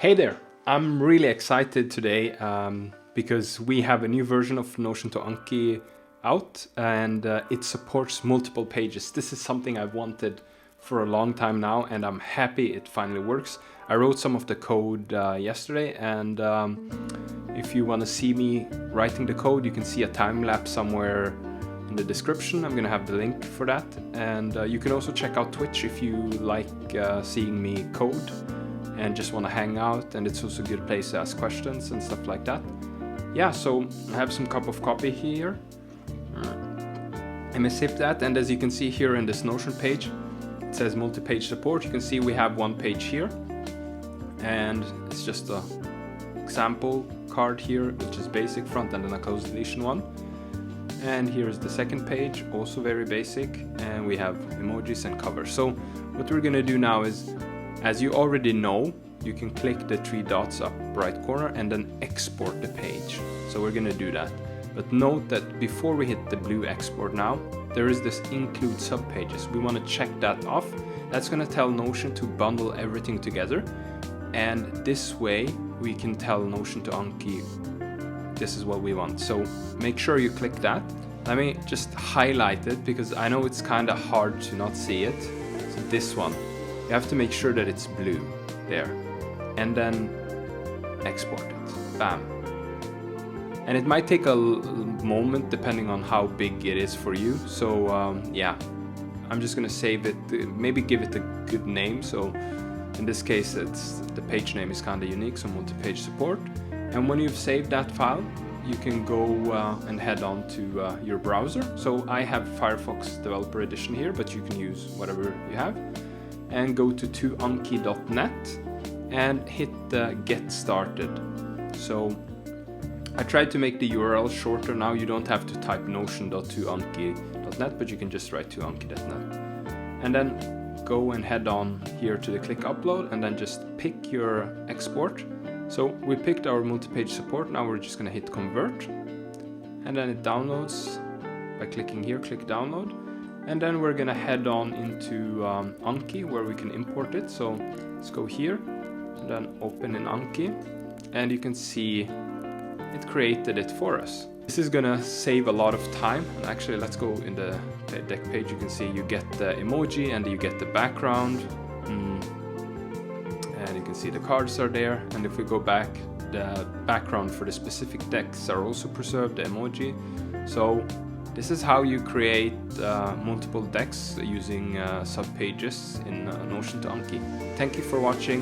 Hey there! I'm really excited today because we have a new version of notion2anki out, and it supports multiple pages. This is something I've wanted for a long time now, and I'm happy it finally works. I wrote some of the code yesterday, and if you want to see me writing the code, you can see a time lapse somewhere in the description. I'm going to have the link for that, and you can also check out Twitch if you like seeing me code and just want to hang out, and it's also a good place to ask questions and stuff like that. Yeah, so I have some cup of coffee here. I'm gonna sip that, and as you can see here in this Notion page, it says multi-page support. You can see we have one page here, and it's just a example card here, which is basic front and then a close deletion one. And here's the second page, also very basic, and we have emojis and covers. So what we're gonna do now is, as you already know, you can click the three dots up right corner and then export the page. So we're gonna do that. But note that before we hit the blue export now, there is this include subpages. We wanna check that off. That's gonna tell Notion to bundle everything together. And this way we can tell Notion2anki this is what we want. So make sure you click that. Let me just highlight it because I know it's kind of hard to not see it. So this one. You have to make sure that it's blue there, and then export it. Bam. And it might take a moment depending on how big it is for you. So yeah, I'm just gonna save it, maybe give it a good name. So in this case, the page name is kind of unique, so multi-page support. And when you've saved that file, you can go and head on to your browser. So I have Firefox Developer Edition here, but you can use whatever you have. And go to 2anki.net and hit get started. So I tried to make the URL shorter now. You don't have to type notion.2anki.net, but you can just write 2anki.net. And then go and head on here to the click upload, and then just pick your export. So we picked our multi-page support. Now we're just gonna hit convert, and then it downloads by clicking here, click download. And then we're gonna head on into Anki, where we can import it. So let's go here and then open in Anki, and you can see it created it for us. This is gonna save a lot of time. And actually, let's go in the deck page. You can see you get the emoji and you get the background, and you can see the cards are there. And if we go back, the background for the specific decks are also preserved, the emoji. So this is how you create multiple decks using subpages in notion2anki. Thank you for watching.